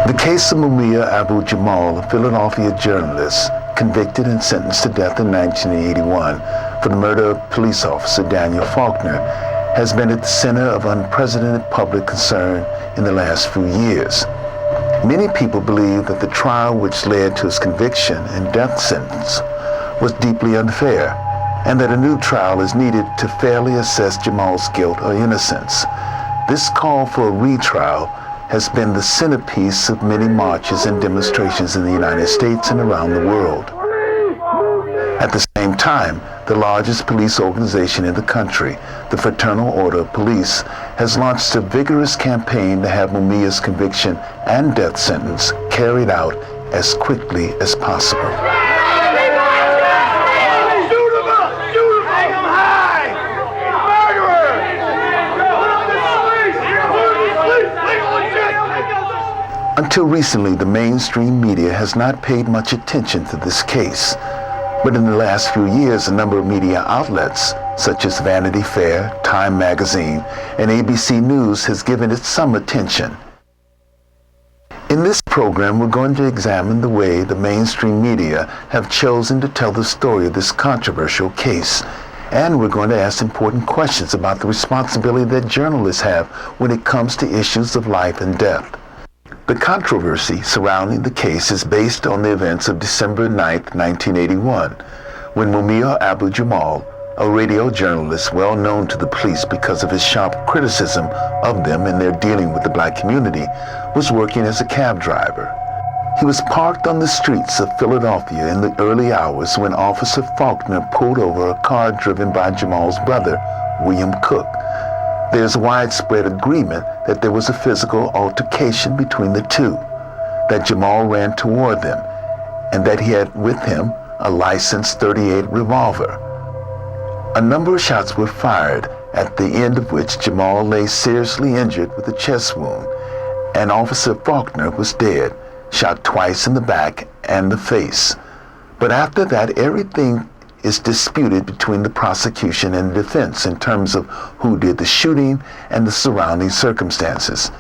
The case of Mumia Abu-Jamal, a Philadelphia journalist, convicted and sentenced to death in 1981 for the murder of police officer Daniel Faulkner, has been at the center of unprecedented public concern in the last few years. Many people believe that the trial which led to his conviction and death sentence was deeply unfair, and that a new trial is needed to fairly assess Jamal's guilt or innocence. This call for a retrial has been the centerpiece of many marches and demonstrations in the United States and around the world. At the same time, the largest police organization in the country, the Fraternal Order of Police, has launched a vigorous campaign to have Mumia's conviction and death sentence carried out as quickly as possible. Until recently, the mainstream media has not paid much attention to this case. But in the last few years, a number of media outlets, such as Vanity Fair, Time Magazine, and ABC News, has given it some attention. In this program, we're going to examine the way the mainstream media have chosen to tell the story of this controversial case. And we're going to ask important questions about the responsibility that journalists have when it comes to issues of life and death. The controversy surrounding the case is based on the events of December 9, 1981, when Mumia Abu-Jamal, a radio journalist well known to the police because of his sharp criticism of them in their dealing with the black community, was working as a cab driver. He was parked on the streets of Philadelphia in the early hours when Officer Faulkner pulled over a car driven by Jamal's brother, William Cook. There's widespread agreement that there was a physical altercation between the two, that Jamal ran toward them, and that he had with him a licensed .38 revolver. A number of shots were fired, at the end of which Jamal lay seriously injured with a chest wound, and Officer Faulkner was dead, shot twice in the back and the face. But after that, everything is disputed between the prosecution and the defense in terms of who did the shooting and the surrounding circumstances.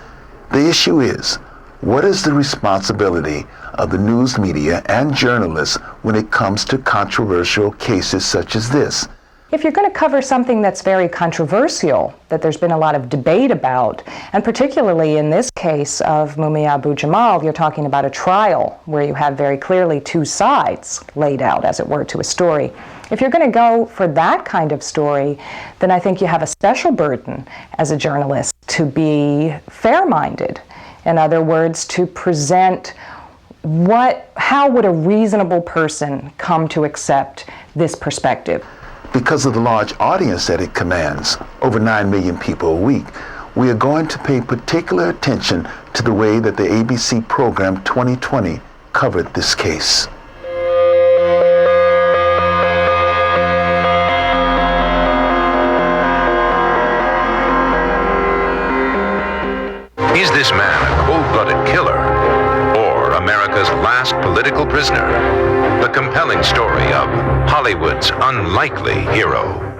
The issue is, what is the responsibility of the news media and journalists when it comes to controversial cases such as this? If you're going to cover something that's very controversial, that there's been a lot of debate about, and particularly in this case of Mumia Abu-Jamal, you're talking about a trial where you have very clearly two sides laid out, as it were, to a story. If you're going to go for that kind of story, then I think you have a special burden as a journalist to be fair-minded. In other words, to present how would a reasonable person come to accept this perspective? Because of the large audience that it commands, over 9 million people a week, we are going to pay particular attention to the way that the ABC program 2020 covered this case. Is this man a cold-blooded killer or America's last political prisoner? Prisoner, the compelling story of Hollywood's unlikely hero.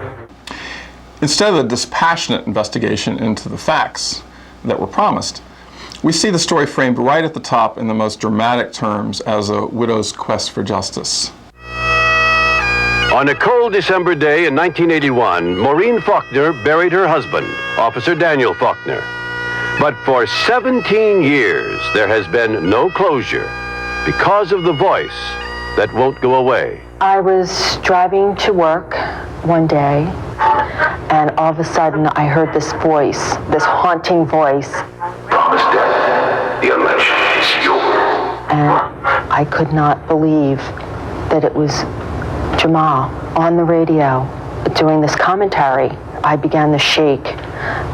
Instead of a dispassionate investigation into the facts that were promised, we see the story framed right at the top in the most dramatic terms as a widow's quest for justice. On a cold December day in 1981, Maureen Faulkner buried her husband, Officer Daniel Faulkner. But for 17 years, there has been no closure because of the voice that won't go away. I was driving to work one day, and all of a sudden I heard this voice, this haunting voice. Promise death, the election is yours. And I could not believe that it was Jamal on the radio doing this commentary. I began to shake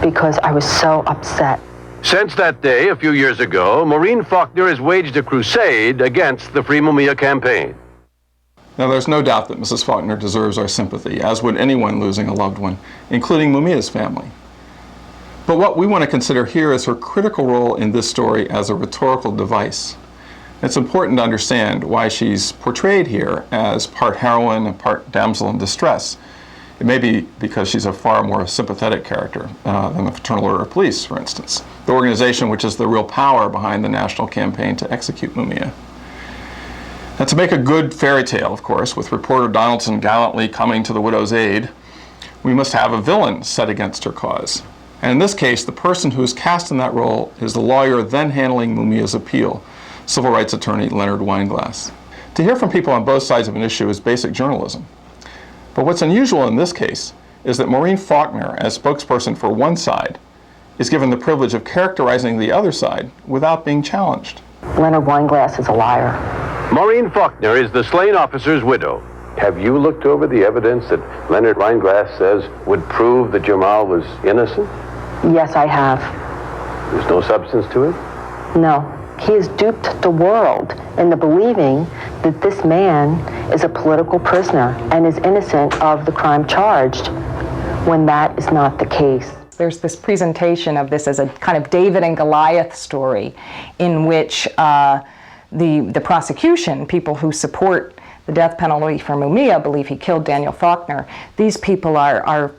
because I was so upset. Since that day, a few years ago, Maureen Faulkner has waged a crusade against the Free Mumia campaign. Now, there's no doubt that Mrs. Faulkner deserves our sympathy, as would anyone losing a loved one, including Mumia's family. But what we want to consider here is her critical role in this story as a rhetorical device. It's important to understand why she's portrayed here as part heroine and part damsel in distress. It may be because she's a far more sympathetic character than the Fraternal Order of Police, for instance, the organization which is the real power behind the national campaign to execute Mumia. Now, to make a good fairy tale, of course, with reporter Donaldson gallantly coming to the widow's aid, we must have a villain set against her cause. And in this case, the person who is cast in that role is the lawyer then handling Mumia's appeal, civil rights attorney Leonard Weinglass. To hear from people on both sides of an issue is basic journalism. But what's unusual in this case is that Maureen Faulkner, as spokesperson for one side, is given the privilege of characterizing the other side without being challenged. Leonard Weinglass is a liar. Maureen Faulkner is the slain officer's widow. Have you looked over the evidence that Leonard Weinglass says would prove that Jamal was innocent? Yes, I have. There's no substance to it? No. He has duped the world into believing that this man is a political prisoner and is innocent of the crime charged, when that is not the case. There's this presentation of this as a kind of David and Goliath story in which the prosecution, people who support the death penalty for Mumia, believe he killed Daniel Faulkner. These people are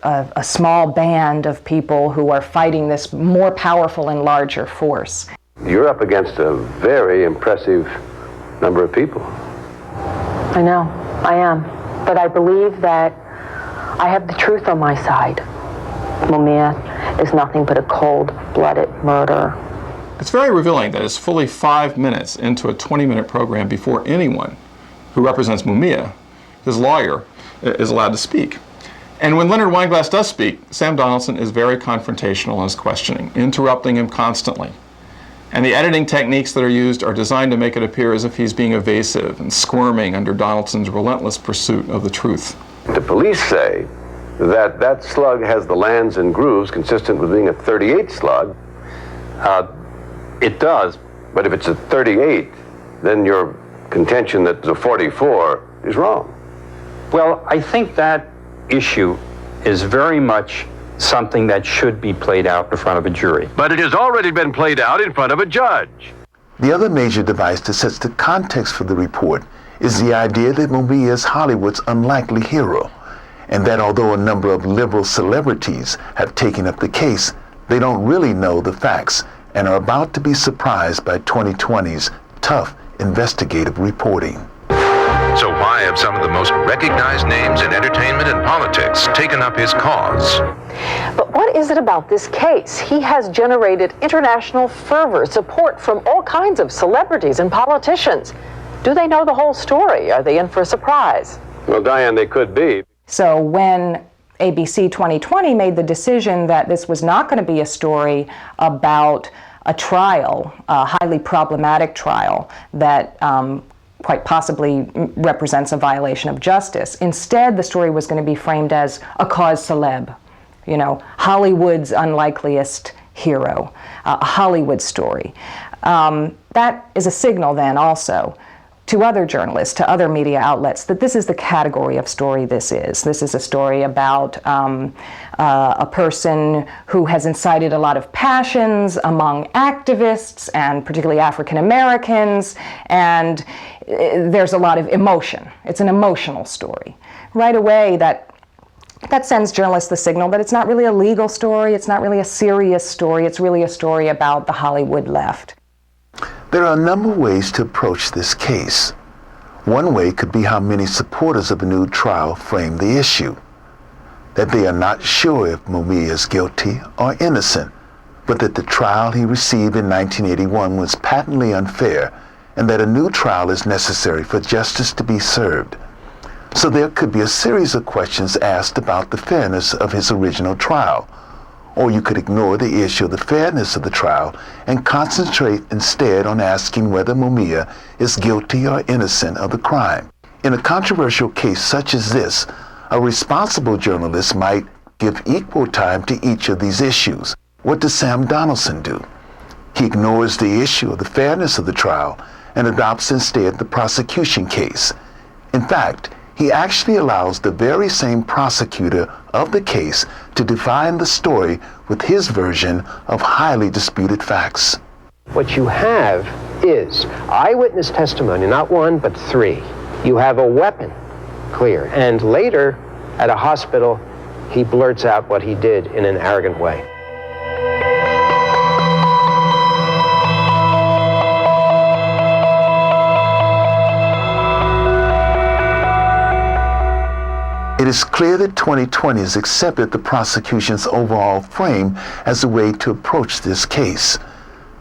a small band of people who are fighting this more powerful and larger force. You're up against a very impressive number of people. I know, I am. But I believe that I have the truth on my side. Mumia is nothing but a cold-blooded murderer. It's very revealing that it's fully 5 minutes into a 20-minute program before anyone who represents Mumia, his lawyer, is allowed to speak. And when Leonard Weinglass does speak, Sam Donaldson is very confrontational in his questioning, interrupting him constantly. And the editing techniques that are used are designed to make it appear as if he's being evasive and squirming under Donaldson's relentless pursuit of the truth. The police say that that slug has the lands and grooves consistent with being a .38 slug. It does. But if it's a .38, then your contention that it's a .44 is wrong. Well, I think that issue is very much something that should be played out in front of a jury. But it has already been played out in front of a judge. The other major device that sets the context for the report is the idea that Mumia is Hollywood's unlikely hero, and that although a number of liberal celebrities have taken up the case, they don't really know the facts and are about to be surprised by 2020's tough investigative reporting. So why have some of the most recognized names in entertainment and politics taken up his cause? But what is it about this case? He has generated international fervor, support from all kinds of celebrities and politicians. Do they know the whole story? Are they in for a surprise? Well, Diane, they could be. So when ABC 2020 made the decision that this was not going to be a story about a trial, a highly problematic trial that quite possibly represents a violation of justice. Instead, the story was going to be framed as a cause célèbre, you know, Hollywood's unlikeliest hero, a Hollywood story. That is a signal then also to other journalists, to other media outlets, that this is the category of story this is. This is a story about a person who has incited a lot of passions among activists, and particularly African Americans, and there's a lot of emotion. It's an emotional story. Right away, that sends journalists the signal that it's not really a legal story, it's not really a serious story, it's really a story about the Hollywood left. There are a number of ways to approach this case. One way could be how many supporters of a new trial frame the issue, that they are not sure if Mumia is guilty or innocent, but that the trial he received in 1981 was patently unfair, and that a new trial is necessary for justice to be served. So there could be a series of questions asked about the fairness of his original trial. Or you could ignore the issue of the fairness of the trial and concentrate instead on asking whether Mumia is guilty or innocent of the crime. In a controversial case such as this, a responsible journalist might give equal time to each of these issues. What does Sam Donaldson do? He ignores the issue of the fairness of the trial and adopts instead the prosecution case. In fact, he actually allows the very same prosecutor of the case to define the story with his version of highly disputed facts. What you have is eyewitness testimony, not one, but three. You have a weapon, clear. And later, at a hospital, he blurts out what he did in an arrogant way. It is clear that 2020 has accepted the prosecution's overall frame as a way to approach this case.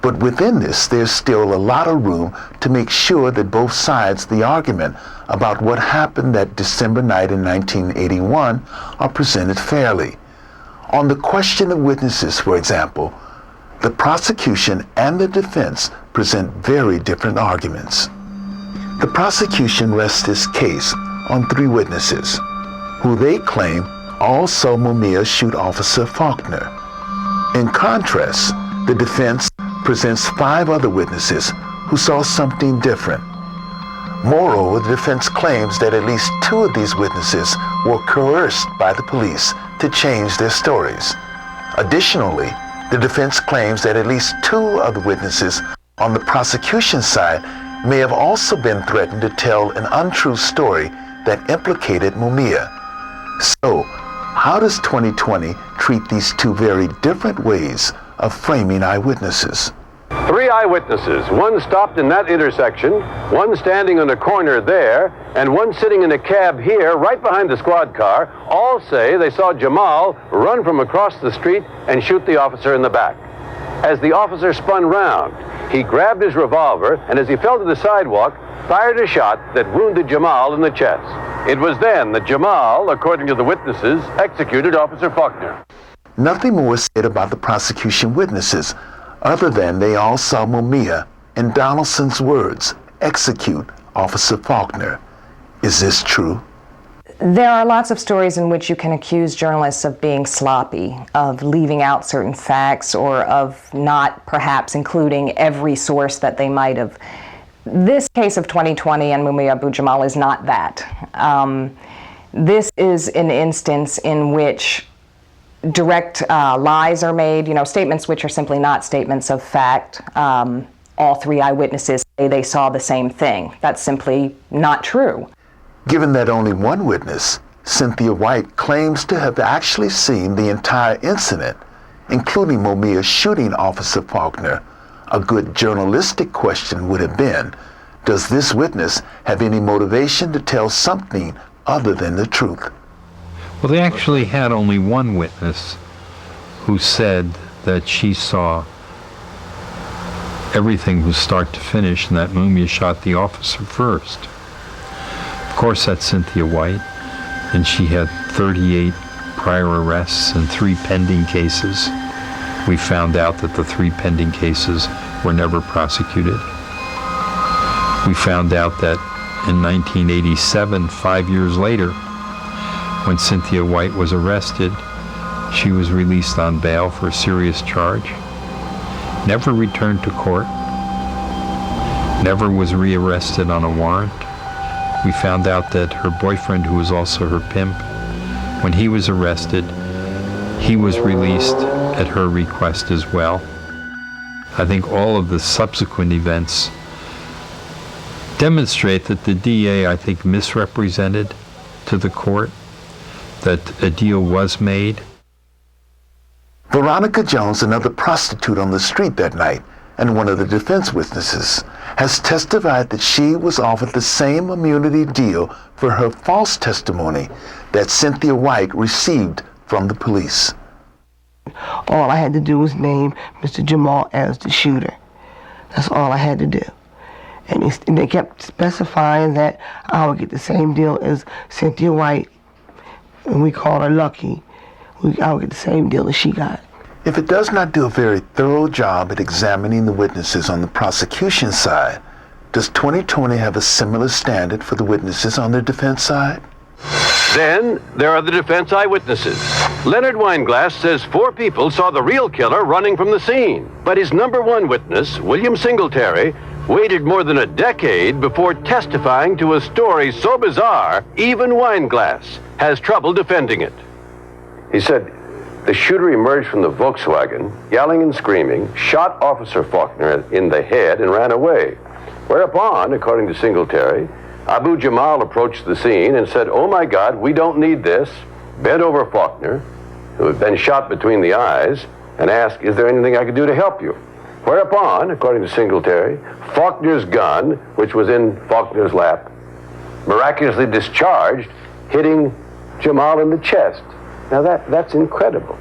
But within this, there's still a lot of room to make sure that both sides of the argument about what happened that December night in 1981 are presented fairly. On the question of witnesses, for example, the prosecution and the defense present very different arguments. The prosecution rests this case on three witnesses, who they claim all saw Mumia shoot Officer Faulkner. In contrast, the defense presents 5 other witnesses who saw something different. Moreover, the defense claims that at least 2 of these witnesses were coerced by the police to change their stories. Additionally, the defense claims that at least 2 of the witnesses on the prosecution side may have also been threatened to tell an untrue story that implicated Mumia. So, how does 2020 treat these 2 very different ways of framing eyewitnesses? 3 eyewitnesses, one stopped in that intersection, one standing on a corner there, and one sitting in a cab here, right behind the squad car, all say they saw Jamal run from across the street and shoot the officer in the back. As the officer spun round, he grabbed his revolver, and as he fell to the sidewalk, fired a shot that wounded Jamal in the chest. It was then that Jamal, according to the witnesses, executed Officer Faulkner. Nothing more is said about the prosecution witnesses, other than they all saw Mumia, in Donaldson's words, execute Officer Faulkner. Is this true? There are lots of stories in which you can accuse journalists of being sloppy, of leaving out certain facts, or of not perhaps including every source that they might have. This case of 2020 and Mumia Abu-Jamal is not that. This is an instance in which direct lies are made, statements which are simply not statements of fact. All 3 eyewitnesses say they saw the same thing. That's simply not true. Given that only one witness, Cynthia White, claims to have actually seen the entire incident, including Mumia shooting Officer Faulkner, a good journalistic question would have been, does this witness have any motivation to tell something other than the truth? Well, they actually had only one witness who said that she saw everything from start to finish and that Mumia shot the officer first. Of course, that's Cynthia White, and she had 38 prior arrests and 3 pending cases. We found out that the 3 pending cases were never prosecuted. We found out that in 1987, 5 years later, when Cynthia White was arrested, she was released on bail for a serious charge, never returned to court, never was rearrested on a warrant. We found out that her boyfriend, who was also her pimp, when he was arrested, he was released at her request as well. I think all of the subsequent events demonstrate that the DA, I think, misrepresented to the court that a deal was made. Veronica Jones, another prostitute on the street that night and one of the defense witnesses, has testified that she was offered the same immunity deal for her false testimony that Cynthia White received from the police. All I had to do was name Mr. Jamal as the shooter. That's all I had to do. And they kept specifying that I would get the same deal as Cynthia White, and we called her Lucky. I would get the same deal as she got. If it does not do a very thorough job at examining the witnesses on the prosecution side, does 2020 have a similar standard for the witnesses on their defense side? Then there are the defense eyewitnesses. Leonard Weinglass says 4 people saw the real killer running from the scene. But his number 1 witness, William Singletary, waited more than a decade before testifying to a story so bizarre, even Weinglass has trouble defending it. He said the shooter emerged from the Volkswagen, yelling and screaming, shot Officer Faulkner in the head and ran away. Whereupon, according to Singletary, Abu-Jamal approached the scene and said, "Oh my God, we don't need this," bent over Faulkner, who had been shot between the eyes, and asked, "Is there anything I could do to help you?" Whereupon, according to Singletary, Faulkner's gun, which was in Faulkner's lap, miraculously discharged, hitting Jamal in the chest. Now that's incredible.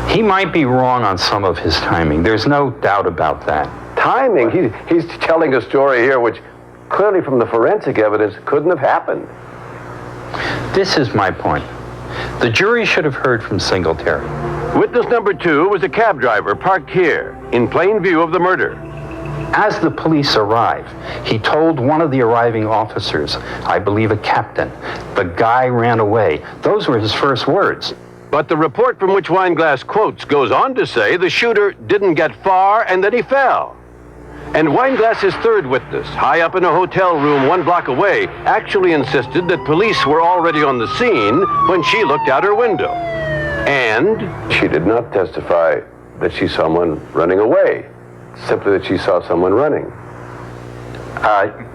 He might be wrong on some of his timing. There's no doubt about that. Timing? He's telling a story here which clearly from the forensic evidence couldn't have happened. This is my point. The jury should have heard from Singletary. Witness number 2 was a cab driver parked here, in plain view of the murder. As the police arrive, he told one of the arriving officers, I believe a captain, the guy ran away. Those were his first words. But the report from which Weinglass quotes goes on to say the shooter didn't get far and that he fell. And Weinglass's third witness, high up in a hotel room 1 block away, actually insisted that police were already on the scene when she looked out her window. And she did not testify that she saw someone running away, simply that she saw someone running.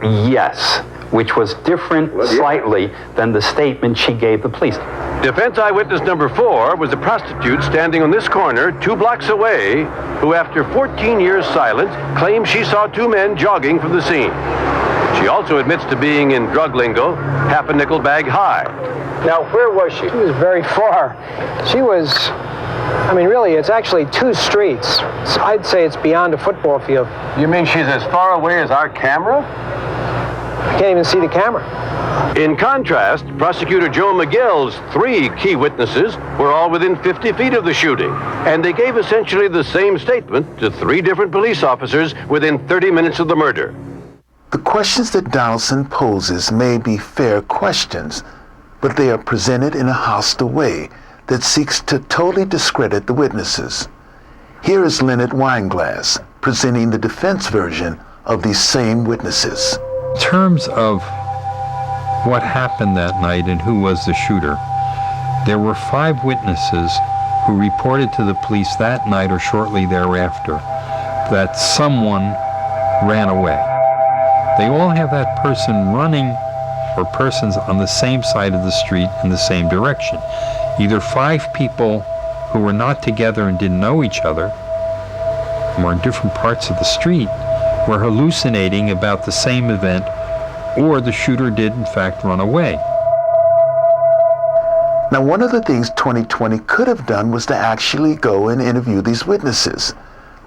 Yes, which was different slightly than the statement she gave the police. Defense eyewitness number 4 was a prostitute standing on this corner 2 blocks away who, after 14 years silence, claims she saw 2 men jogging from the scene. She also admits to being, in drug lingo, half a nickel bag high. Now, where was she? She was very far. She was, I mean, really, it's actually 2 streets. I'd say it's beyond a football field. You mean she's as far away as our camera? I can't even see the camera. In contrast, Prosecutor Joe McGill's 3 key witnesses were all within 50 feet of the shooting, and they gave essentially the same statement to 3 different police officers within 30 minutes of the murder. The questions that Donaldson poses may be fair questions, but they are presented in a hostile way that seeks to totally discredit the witnesses. Here is Leonard Weinglass presenting the defense version of these same witnesses. In terms of what happened that night and who was the shooter, there were 5 witnesses who reported to the police that night or shortly thereafter that someone ran away. They all have that person running or persons on the same side of the street in the same direction. Either 5 people who were not together and didn't know each other, were in different parts of the street, were hallucinating about the same event, or the shooter did in fact run away. Now, one of the things 2020 could have done was to actually go and interview these witnesses.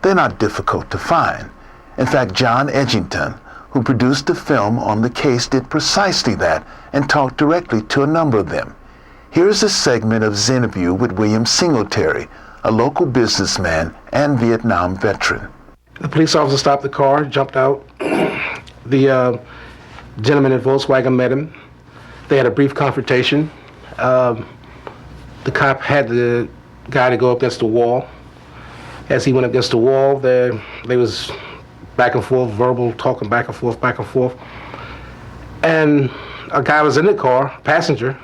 They're not difficult to find. In fact, John Edgington, who produced the film on the case, did precisely that and talked directly to a number of them. Here's a segment of his interview with William Singletary, a local businessman and Vietnam veteran. The police officer stopped the car, jumped out. The gentleman in Volkswagen met him. They had a brief confrontation. The cop had the guy to go up against the wall. As he went up against the wall, they was back and forth, verbal, talking back and forth, back and forth. And a guy was in the car, passenger.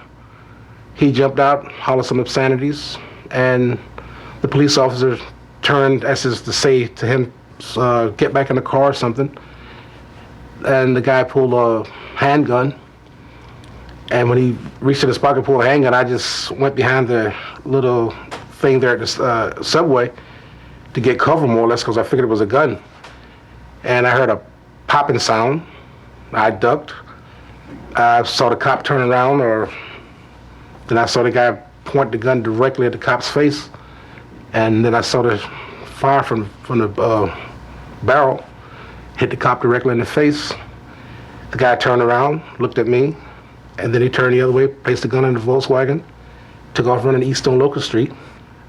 He jumped out, hollered some obscenities, and the police officer turned as if to say to him, get back in the car or something. And the guy pulled a handgun. And when he reached in his pocket and pulled a handgun, I just went behind the little thing there at the subway to get cover more or less because I figured it was a gun. And I heard a popping sound. I ducked. I saw the cop turn around, then I saw the guy point the gun directly at the cop's face. And then I saw the fire from the barrel hit the cop directly in the face. The guy turned around, looked at me, and then he turned the other way, placed the gun in the Volkswagen, took off running east on Locust Street.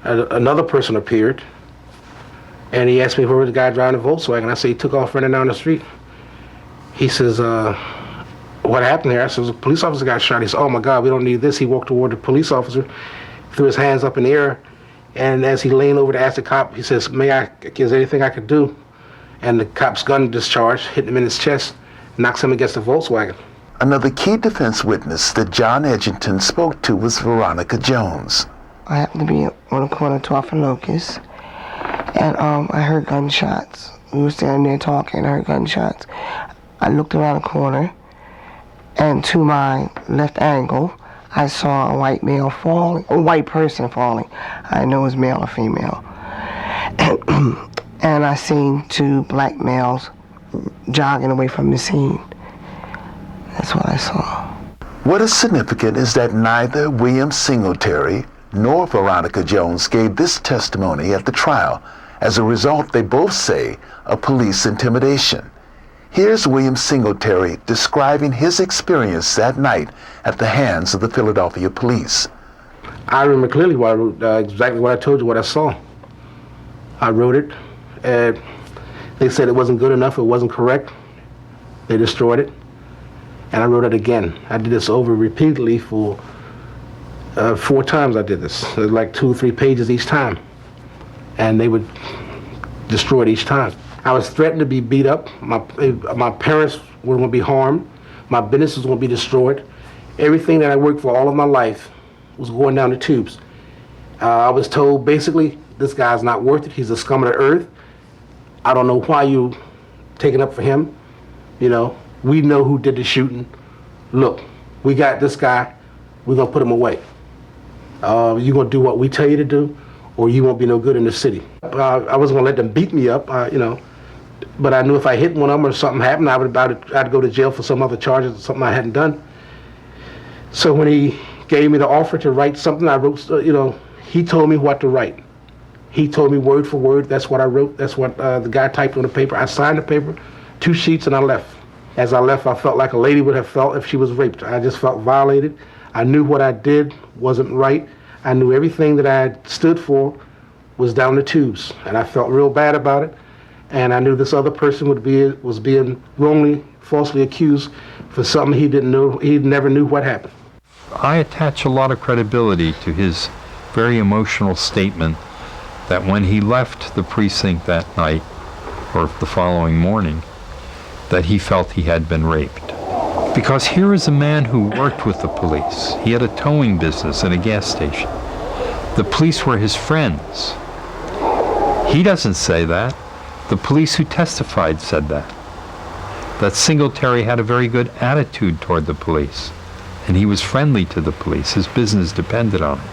Another person appeared, and he asked me where was the guy driving the Volkswagen. I said he took off running down the street. He says, what happened here? I said, a police officer got shot. He said, oh my God, we don't need this. He walked toward the police officer, threw his hands up in the air, and as he leaned over to ask the cop, he says, is there anything I could do? And the cop's gun discharged, hit him in his chest, knocks him against the Volkswagen. Another key defense witness that John Edgerton spoke to was Veronica Jones. I happened to be on the corner of 12th and Locust, and I heard gunshots. We were standing there talking, I heard gunshots. I looked around the corner, and to my left angle, I saw a white male falling, a white person falling. I didn't know it was male or female. And I seen two black males jogging away from the scene. That's what I saw. What is significant is that neither William Singletary nor Veronica Jones gave this testimony at the trial. As a result, they both say of police intimidation. Here's William Singletary describing his experience that night at the hands of the Philadelphia police. I remember clearly what I wrote, exactly what I told you, what I saw. I wrote it, and they said it wasn't good enough, it wasn't correct. They destroyed it, and I wrote it again. I did this over repeatedly for 4 times I did this. It was like 2 or 3 pages each time, and they would destroy it each time. I was threatened to be beat up. My parents were going to be harmed. My business was going to be destroyed. Everything that I worked for all of my life was going down the tubes. I was told, basically, this guy's not worth it. He's a scum of the earth. I don't know why you taking up for him. You know, we know who did the shooting. Look, we got this guy. We're going to put him away. You're going to do what we tell you to do, or you won't be no good in the city. I wasn't going to let them beat me up, you know. But I knew if I hit one of them or something happened, I'd go to jail for some other charges or something I hadn't done. So when he gave me the offer to write something, I wrote, you know, he told me what to write. He told me word for word, that's what I wrote, that's what the guy typed on the paper. I signed the paper, 2 sheets, and I left. As I left, I felt like a lady would have felt if she was raped. I just felt violated. I knew what I did wasn't right. I knew everything that I had stood for was down the tubes, and I felt real bad about it. And I knew this other person was being wrongly, falsely accused for something he didn't know. He never knew what happened. I attach a lot of credibility to his very emotional statement that when he left the precinct that night, or the following morning, that he felt he had been raped. Because here is a man who worked with the police. He had a towing business and a gas station. The police were his friends. He doesn't say that. The police who testified said that. That Singletary had a very good attitude toward the police, and he was friendly to the police. His business depended on it.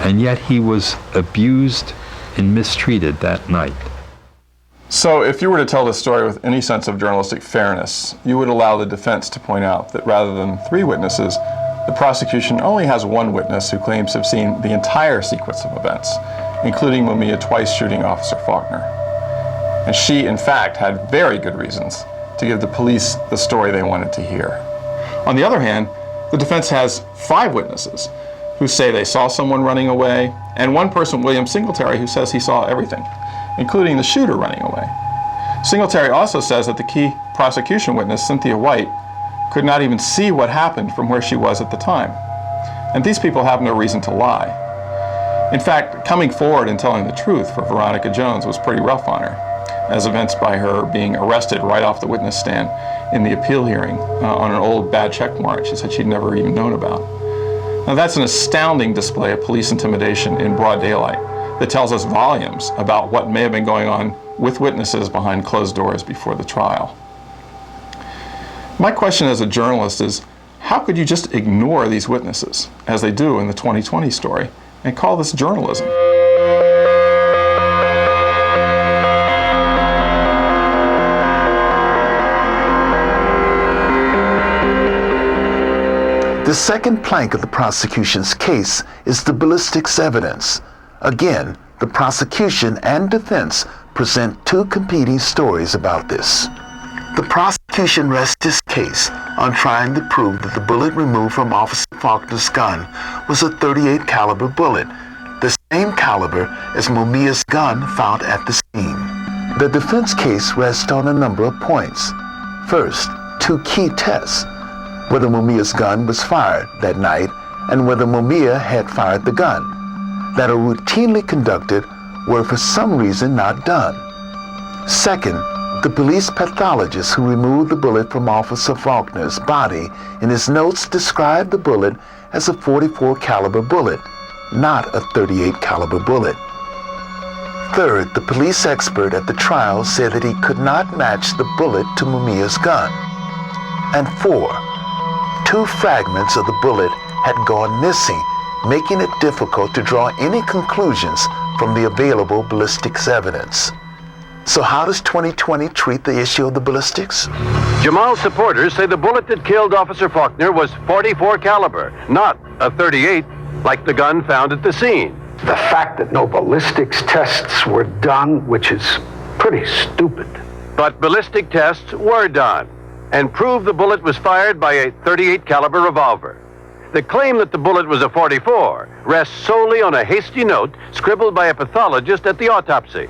And yet he was abused and mistreated that night. So if you were to tell this story with any sense of journalistic fairness, you would allow the defense to point out that rather than 3 witnesses, the prosecution only has 1 witness who claims to have seen the entire sequence of events, including Mumia twice shooting Officer Faulkner. And she, in fact, had very good reasons to give the police the story they wanted to hear. On the other hand, the defense has 5 witnesses who say they saw someone running away, and 1 person, William Singletary, who says he saw everything, including the shooter running away. Singletary also says that the key prosecution witness, Cynthia White, could not even see what happened from where she was at the time. And these people have no reason to lie. In fact, coming forward and telling the truth for Veronica Jones was pretty rough on her. as evinced by her being arrested right off the witness stand in the appeal hearing on an old bad check warrant she said she'd never even known about. Now that's an astounding display of police intimidation in broad daylight that tells us volumes about what may have been going on with witnesses behind closed doors before the trial. My question as a journalist is, how could you just ignore these witnesses, as they do in the 2020 story, and call this journalism? The second plank of the prosecution's case is the ballistics evidence. Again, the prosecution and defense present two competing stories about this. The prosecution rests its case on trying to prove that the bullet removed from Officer Faulkner's gun was a .38 caliber bullet, the same caliber as Mumia's gun found at the scene. The defense case rests on a number of points. First, two key tests: whether Mumia's gun was fired that night and whether Mumia had fired the gun, that are routinely conducted were for some reason not done. Second, the police pathologist who removed the bullet from Officer Faulkner's body in his notes described the bullet as a .44 caliber bullet, not a .38 caliber bullet. Third, the police expert at the trial said that he could not match the bullet to Mumia's gun. And four, two fragments of the bullet had gone missing, making it difficult to draw any conclusions from the available ballistics evidence. So how does 2020 treat the issue of the ballistics? Jamal's supporters say the bullet that killed Officer Faulkner was .44 caliber, not a .38 like the gun found at the scene. The fact that no ballistics tests were done, which is pretty stupid. But ballistic tests were done and proved the bullet was fired by a .38 caliber revolver. The claim that the bullet was a .44 rests solely on a hasty note scribbled by a pathologist at the autopsy.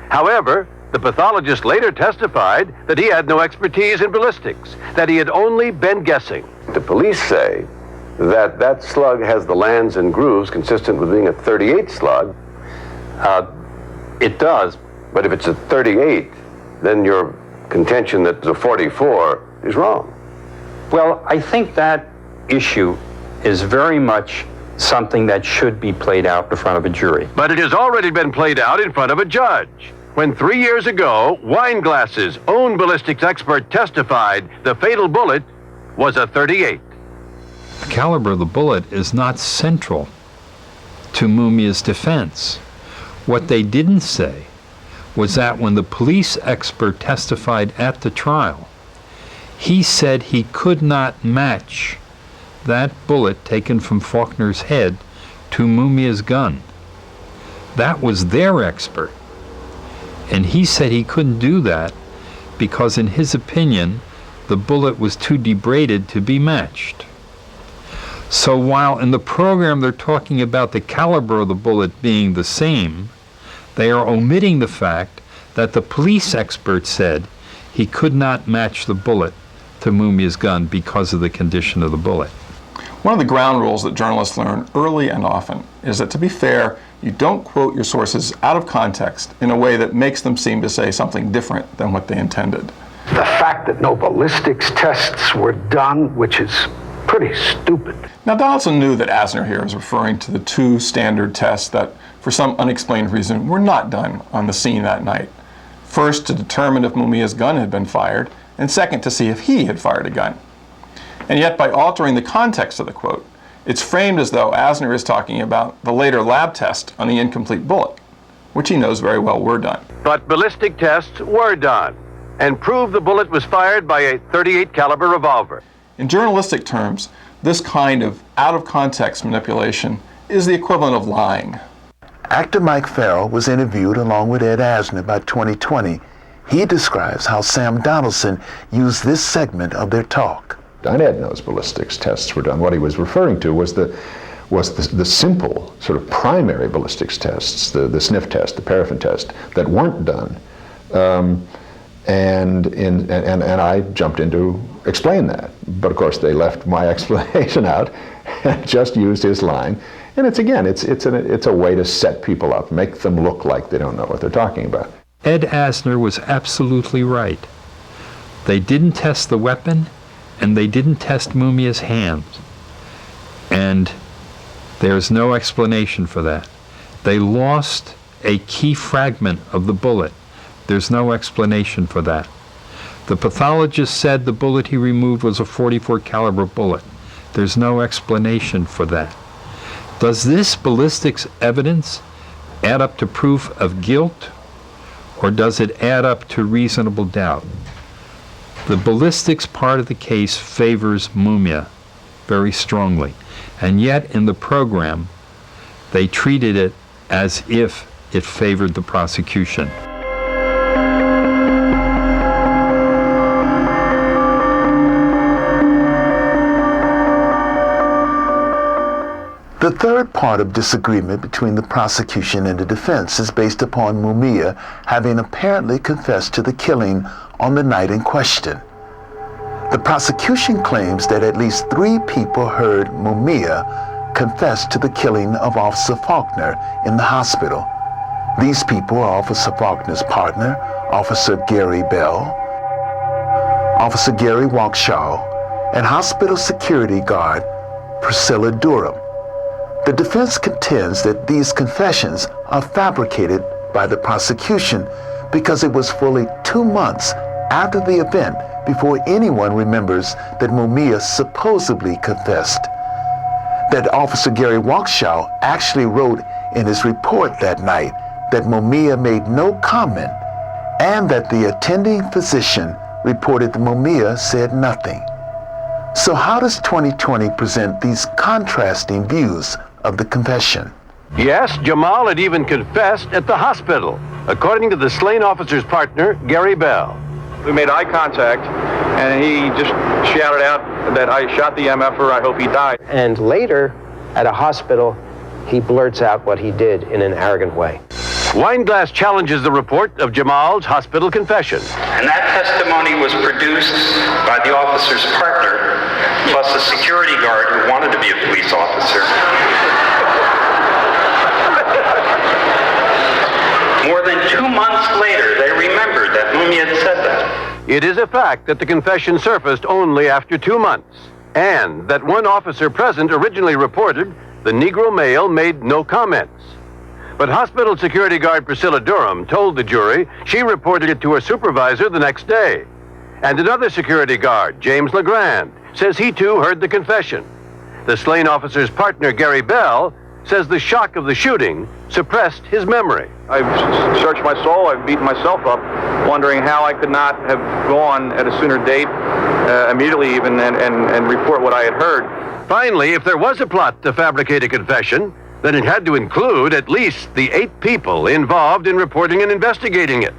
However, the pathologist later testified that he had no expertise in ballistics, that he had only been guessing. The police say that that slug has the lands and grooves consistent with being a .38 slug. It does. But if it's a .38, then your contention that it's a .44 is wrong. Well, I think that issue is very much something that should be played out in front of a jury. But it has already been played out in front of a judge, when 3 years ago, Wineglass's own ballistics expert testified the fatal bullet was a .38. The caliber of the bullet is not central to Mumia's defense. What they didn't say was that when the police expert testified at the trial, he said he could not match that bullet taken from Faulkner's head to Mumia's gun. That was their expert. And he said he couldn't do that because, in his opinion, the bullet was too degraded to be matched. So while in the program they're talking about the caliber of the bullet being the same, they are omitting the fact that the police expert said he could not match the bullet to Mumia's gun because of the condition of the bullet. One of the ground rules that journalists learn early and often is that, to be fair, you don't quote your sources out of context in a way that makes them seem to say something different than what they intended. The fact that no ballistics tests were done, which is pretty stupid. Now, Donaldson knew that Asner here is referring to the two standard tests that, for some unexplained reason, were not done on the scene that night. First, to determine if Mumia's gun had been fired, and second, to see if he had fired a gun. And yet, by altering the context of the quote, it's framed as though Asner is talking about the later lab test on the incomplete bullet, which he knows very well were done. But ballistic tests were done and proved the bullet was fired by a .38 caliber revolver. In journalistic terms, this kind of out-of-context manipulation is the equivalent of lying. Actor Mike Farrell was interviewed along with Ed Asner by 2020. He describes how Sam Donaldson used this segment of their talk. Ed knows ballistics tests were done. What he was referring to was the simple sort of primary ballistics tests, the sniff test, the paraffin test, that weren't done. And I jumped in to explain that. But of course they left my explanation out and just used his line. And it's a way to set people up, make them look like they don't know what they're talking about. Ed Asner was absolutely right. They didn't test the weapon, and they didn't test Mumia's hands. And there's no explanation for that. They lost a key fragment of the bullet. There's no explanation for that. The pathologist said the bullet he removed was a .44 caliber bullet. There's no explanation for that. Does this ballistics evidence add up to proof of guilt, or does it add up to reasonable doubt? The ballistics part of the case favors Mumia very strongly, and yet in the program they treated it as if it favored the prosecution. The third part of disagreement between the prosecution and the defense is based upon Mumia having apparently confessed to the killing on the night in question. The prosecution claims that at least 3 people heard Mumia confess to the killing of Officer Faulkner in the hospital. These people are Officer Faulkner's partner, Officer Gary Bell, Officer Gary Wakshaw, and hospital security guard Priscilla Durham. The defense contends that these confessions are fabricated by the prosecution because it was fully 2 months after the event before anyone remembers that Mumia supposedly confessed. That Officer Gary Wakshaw actually wrote in his report that night that Mumia made no comment, and that the attending physician reported that Mumia said nothing. So how does 2020 present these contrasting views of the confession? Yes, Jamal had even confessed at the hospital, according to the slain officer's partner, Gary Bell. We made eye contact, and he just shouted out that I shot the MFer, I hope he died. And later, at a hospital, he blurts out what he did in an arrogant way. Weinglass challenges the report of Jamal's hospital confession. And that testimony was produced by the officer's partner, plus a security guard who wanted to be a police officer. More than 2 months later, they remembered that Mumia had said that. It is a fact that the confession surfaced only after 2 months, and that one officer present originally reported the Negro male made no comments. But hospital security guard Priscilla Durham told the jury she reported it to her supervisor the next day. And another security guard, James LeGrand, says he too heard the confession. The slain officer's partner, Gary Bell, says the shock of the shooting suppressed his memory. I've searched my soul, I've beaten myself up, wondering how I could not have gone at a sooner date, immediately even, and report what I had heard. Finally, if there was a plot to fabricate a confession, then it had to include at least the 8 people involved in reporting and investigating it.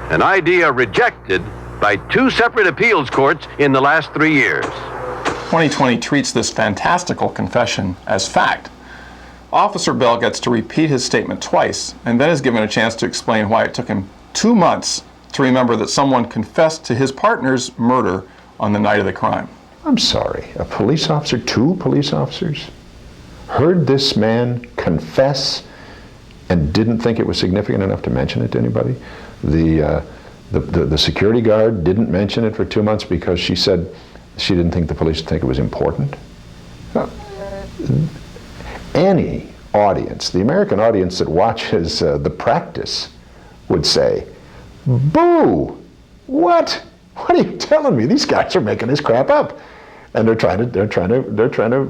An idea rejected by 2 separate appeals courts in the last 3 years. 2020 treats this fantastical confession as fact. Officer Bell gets to repeat his statement twice, and then is given a chance to explain why it took him 2 months to remember that someone confessed to his partner's murder on the night of the crime. I'm sorry, a police officer, 2 police officers, heard this man confess and didn't think it was significant enough to mention it to anybody. The security guard didn't mention it for 2 months because she said she didn't think the police would think it was important. Any audience, the American audience that watches The Practice, would say, "Boo! What? What are you telling me? These guys are making this crap up, and they're trying to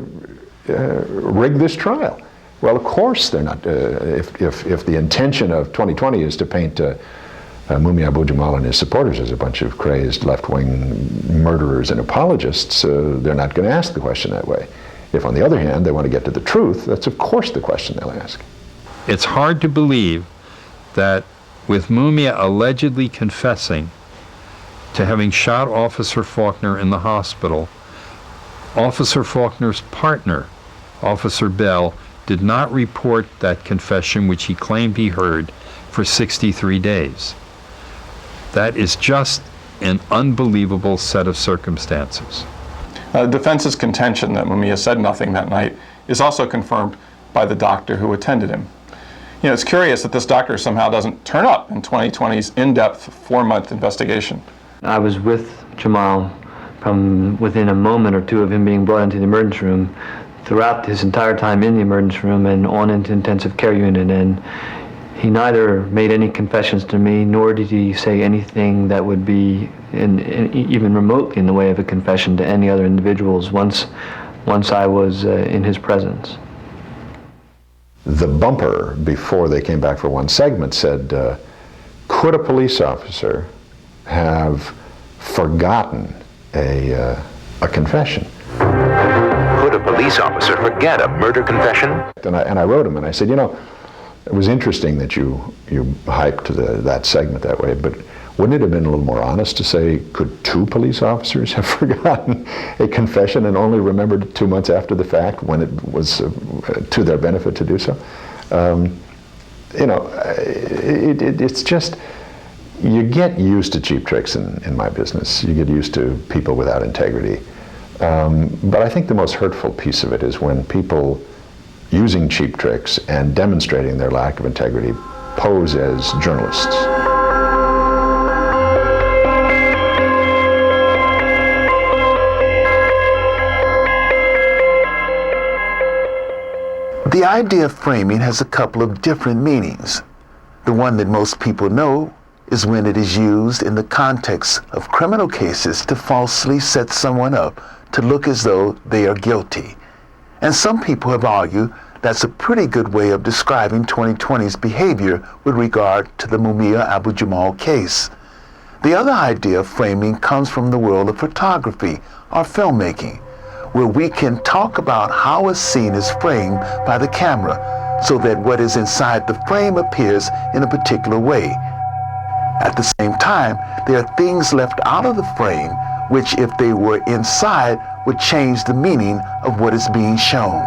rig this trial." Well, of course they're not. If the intention of 2020 is to paint Mumia Abu-Jamal and his supporters as a bunch of crazed left-wing murderers and apologists, they're not going to ask the question that way. If, on the other hand, they want to get to the truth, that's of course the question they'll ask. It's hard to believe that with Mumia allegedly confessing to having shot Officer Faulkner in the hospital, Officer Faulkner's partner, Officer Bell, did not report that confession which he claimed he heard for 63 days. That is just an unbelievable set of circumstances. Defense's contention that Mumia said nothing that night is also confirmed by the doctor who attended him. You know, it's curious that this doctor somehow doesn't turn up in 2020's in-depth 4-month investigation. I was with Jamal from within a moment or two of him being brought into the emergency room, throughout his entire time in the emergency room and on into intensive care unit, and he neither made any confessions to me, nor did he say anything that would be even remotely in the way of a confession to any other individuals once I was in his presence. The bumper before they came back for one segment said, could a police officer have forgotten a confession? Could a police officer forget a murder confession? And I wrote him and I said, you know, it was interesting that you hyped that segment that way, but wouldn't it have been a little more honest to say, could 2 police officers have forgotten a confession and only remembered it 2 months after the fact when it was to their benefit to do so? You know, it's just, you get used to cheap tricks in my business. You get used to people without integrity. But I think the most hurtful piece of it is when people using cheap tricks and demonstrating their lack of integrity pose as journalists. The idea of framing has a couple of different meanings. The one that most people know is when it is used in the context of criminal cases to falsely set someone up to look as though they are guilty. And some people have argued that's a pretty good way of describing 2020's behavior with regard to the Mumia Abu-Jamal case. The other idea of framing comes from the world of photography or filmmaking, where we can talk about how a scene is framed by the camera so that what is inside the frame appears in a particular way. At the same time, there are things left out of the frame which, if they were inside, would change the meaning of what is being shown.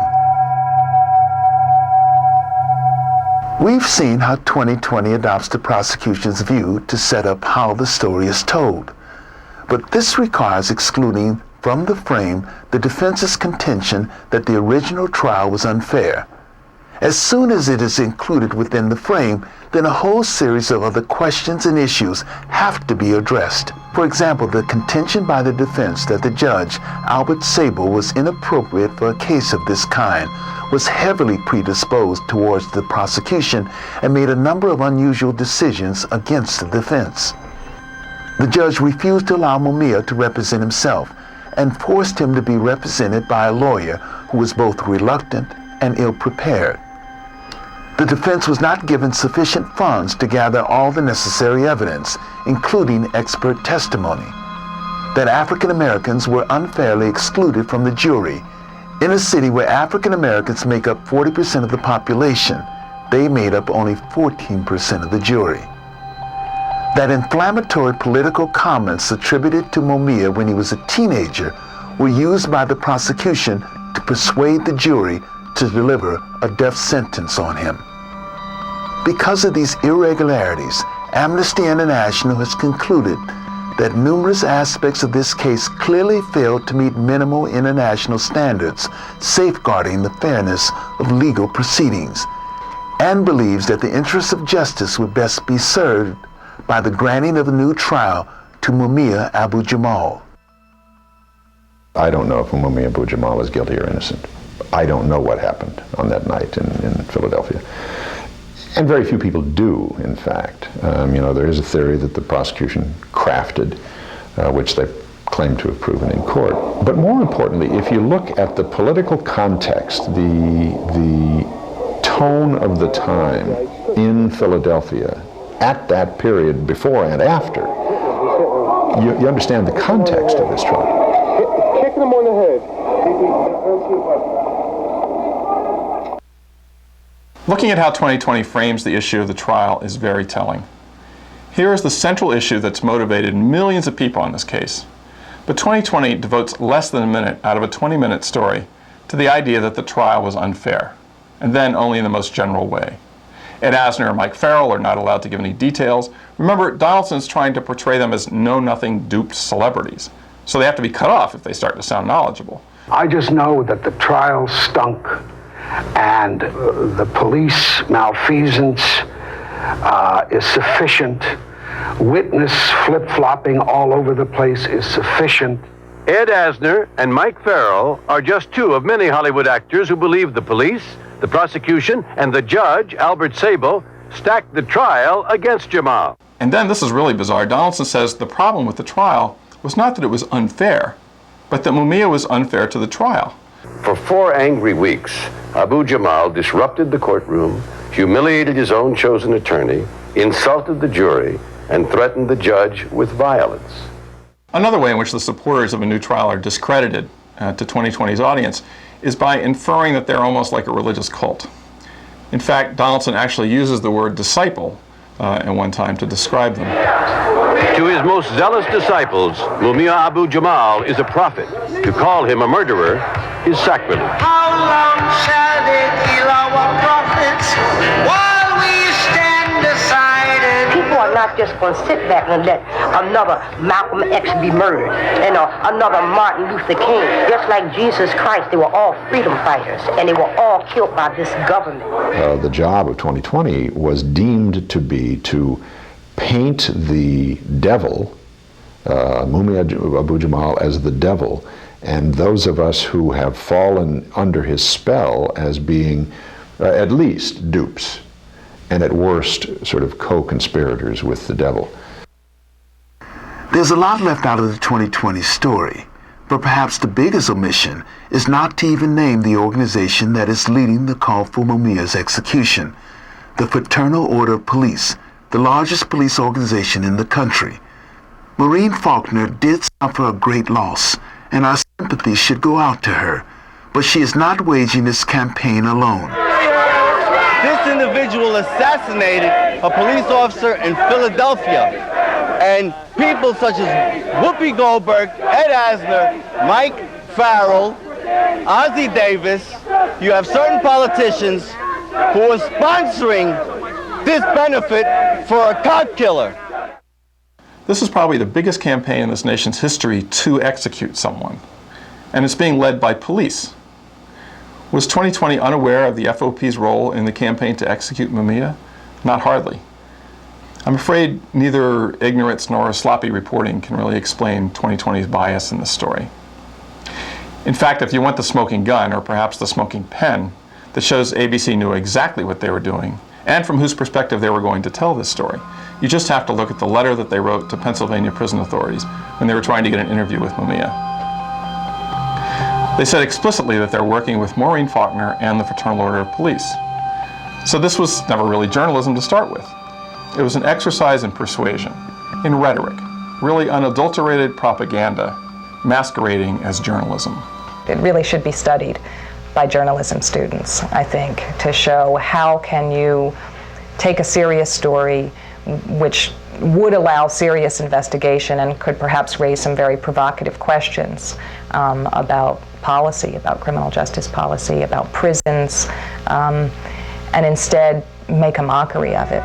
We've seen how 2020 adopts the prosecution's view to set up how the story is told. But this requires excluding from the frame the defense's contention that the original trial was unfair. As soon as it is included within the frame, then a whole series of other questions and issues have to be addressed. For example, the contention by the defense that the judge, Albert Sable, was inappropriate for a case of this kind was heavily predisposed towards the prosecution and made a number of unusual decisions against the defense. The judge refused to allow Mumia to represent himself and forced him to be represented by a lawyer who was both reluctant and ill-prepared. The defense was not given sufficient funds to gather all the necessary evidence, including expert testimony. That African Americans were unfairly excluded from the jury. In a city where African Americans make up 40% of the population, they made up only 14% of the jury. That inflammatory political comments attributed to Mumia when he was a teenager were used by the prosecution to persuade the jury to deliver a death sentence on him. Because of these irregularities, Amnesty International has concluded that numerous aspects of this case clearly failed to meet minimal international standards safeguarding the fairness of legal proceedings, and believes that the interests of justice would best be served by the granting of a new trial to Mumia Abu-Jamal. I don't know if Mumia Abu-Jamal is guilty or innocent. I don't know what happened on that night in Philadelphia. And very few people do, in fact. You know, there is a theory that the prosecution crafted, which they claim to have proven in court. But more importantly, if you look at the political context, the tone of the time in Philadelphia at that period, before and after, you understand the context of this trial. Kicking him on the head. Looking at how 2020 frames the issue of the trial is very telling. Here is the central issue that's motivated millions of people on this case. But 2020 devotes less than a minute out of a 20-minute story to the idea that the trial was unfair, and then only in the most general way. Ed Asner and Mike Farrell are not allowed to give any details. Remember, Donaldson's trying to portray them as know-nothing duped celebrities, so they have to be cut off if they start to sound knowledgeable. I just know that the trial stunk, and the police malfeasance is sufficient. Witness flip-flopping all over the place is sufficient. Ed Asner and Mike Farrell are just two of many Hollywood actors who believe the police, the prosecution, and the judge, Albert Sabo, stacked the trial against Jamal. And then, this is really bizarre, Donaldson says the problem with the trial was not that it was unfair, but that Mumia was unfair to the trial. For 4 angry weeks, Abu-Jamal disrupted the courtroom, humiliated his own chosen attorney, insulted the jury, and threatened the judge with violence. Another way in which the supporters of a new trial are discredited to 2020's audience is by inferring that they're almost like a religious cult. In fact, Donaldson actually uses the word disciple at one time to describe them. To his most zealous disciples, Mumia Abu-Jamal is a prophet. To call him a murderer is sacrilege. How long shall they kill our prophets while we stand aside? People are not just going to sit back and let another Malcolm X be murdered and another Martin Luther King. Just like Jesus Christ, they were all freedom fighters and they were all killed by this government. The job of 2020 was deemed to be to paint the devil, Mumia Abu-Jamal, as the devil, and those of us who have fallen under his spell as being at least dupes, and at worst sort of co-conspirators with the devil. There's a lot left out of the 2020 story, but perhaps the biggest omission is not to even name the organization that is leading the call for Mumia's execution, the Fraternal Order of Police, the largest police organization in the country. Maureen Faulkner did suffer a great loss, and our sympathy should go out to her, but she is not waging this campaign alone. This individual assassinated a police officer in Philadelphia, and people such as Whoopi Goldberg, Ed Asner, Mike Farrell, Ozzie Davis, you have certain politicians who are sponsoring this benefit for a cop killer. This is probably the biggest campaign in this nation's history to execute someone, and it's being led by police. Was 2020 unaware of the FOP's role in the campaign to execute Mumia? Not hardly. I'm afraid neither ignorance nor sloppy reporting can really explain 2020's bias in this story. In fact, if you want the smoking gun, or perhaps the smoking pen, that shows ABC knew exactly what they were doing, and from whose perspective they were going to tell this story, you just have to look at the letter that they wrote to Pennsylvania prison authorities when they were trying to get an interview with Mumia. They said explicitly that they're working with Maureen Faulkner and the Fraternal Order of Police. So this was never really journalism to start with. It was an exercise in persuasion, in rhetoric, really unadulterated propaganda masquerading as journalism. It really should be studied by journalism students, I think, to show how can you take a serious story which would allow serious investigation and could perhaps raise some very provocative questions about policy, about criminal justice policy, about prisons, and instead make a mockery of it.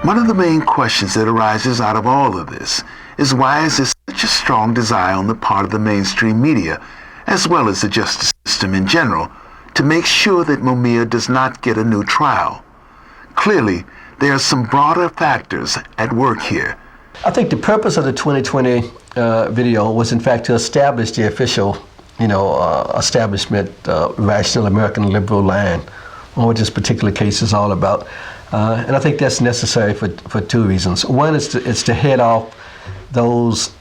One of the main questions that arises out of all of this is why is there such a strong desire on the part of the mainstream media, as well as the justice system in general, to make sure that Mumia does not get a new trial? Clearly, there are some broader factors at work here. I think the purpose of the 2020 video was in fact to establish the official, establishment, rational American liberal line, on what this particular case is all about. And I think that's necessary for two reasons. One is to head off those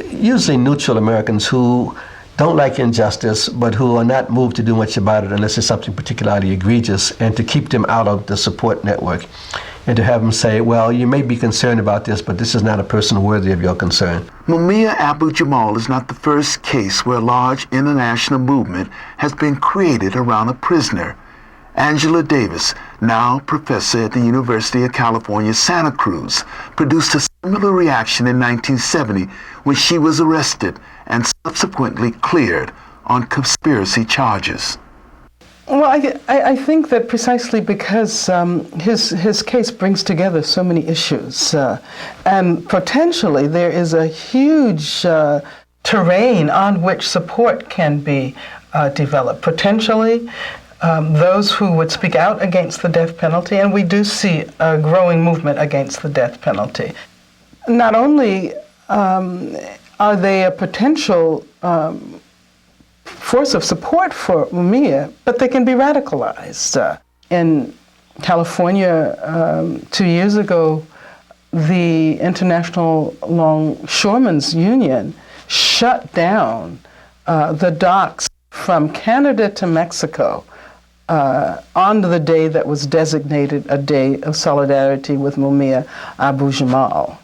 usually neutral Americans who don't like injustice, but who are not moved to do much about it unless it's something particularly egregious, and to keep them out of the support network, and to have them say, well, you may be concerned about this, but this is not a person worthy of your concern. Mumia Abu-Jamal is not the first case where a large international movement has been created around a prisoner. Angela Davis, now professor at the University of California, Santa Cruz, produced a similar reaction in 1970 when she was arrested and subsequently cleared on conspiracy charges. Well, I think that precisely because his case brings together so many issues, and potentially there is a huge terrain on which support can be developed. Potentially, those who would speak out against the death penalty, and we do see a growing movement against the death penalty. Not only are they a potential force of support for Mumia, but they can be radicalized. In California, 2 years ago, the International Longshoremen's Union shut down the docks from Canada to Mexico on the day that was designated a day of solidarity with Mumia Abu-Jamal.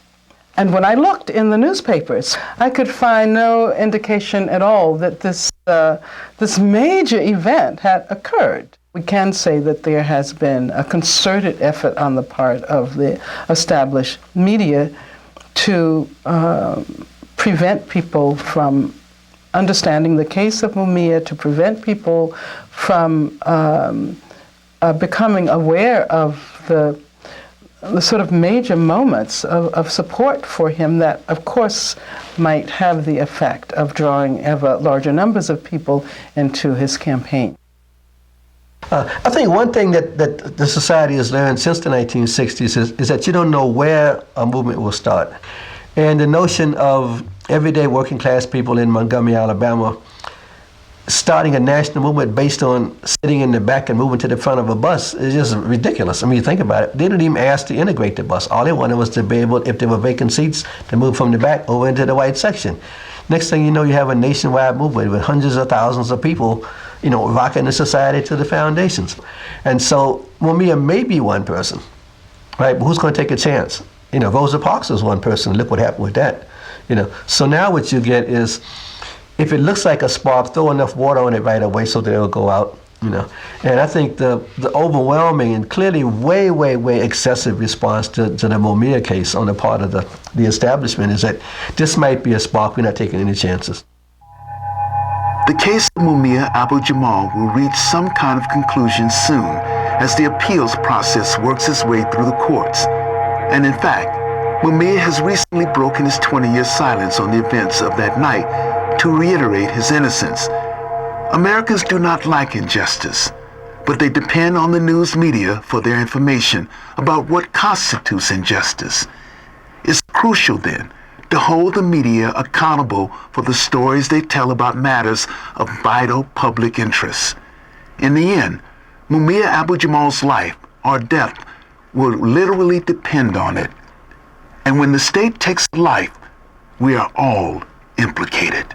And when I looked in the newspapers, I could find no indication at all that this major event had occurred. We can say that there has been a concerted effort on the part of the established media to prevent people from understanding the case of Mumia, to prevent people from becoming aware of the sort of major moments of support for him that, of course, might have the effect of drawing ever larger numbers of people into his campaign. I think one thing that the society has learned since the 1960s is that you don't know where a movement will start. And the notion of everyday working class people in Montgomery, Alabama, starting a national movement based on sitting in the back and moving to the front of a bus is just ridiculous. I mean, you think about it. They didn't even ask to integrate the bus. All they wanted was to be able, if there were vacant seats, to move from the back over into the white section. Next thing you know, you have a nationwide movement with hundreds of thousands of people, you know, rocking the society to the foundations. And so Mumia may be one person, right? But who's going to take a chance? You know, Rosa Parks was one person. Look what happened with that. You know, so now what you get is, if it looks like a spark, throw enough water on it right away so that it'll go out, you know. And I think the overwhelming and clearly way, way, way excessive response to the Mumia case on the part of the establishment is that this might be a spark, we're not taking any chances. The case of Mumia Abu-Jamal will reach some kind of conclusion soon as the appeals process works its way through the courts. And in fact, Mumia has recently broken his 20-year silence on the events of that night to reiterate his innocence. Americans do not like injustice, but they depend on the news media for their information about what constitutes injustice. It's crucial then to hold the media accountable for the stories they tell about matters of vital public interest. In the end, Mumia Abu-Jamal's life or death will literally depend on it. And when the state takes life, we are all implicated.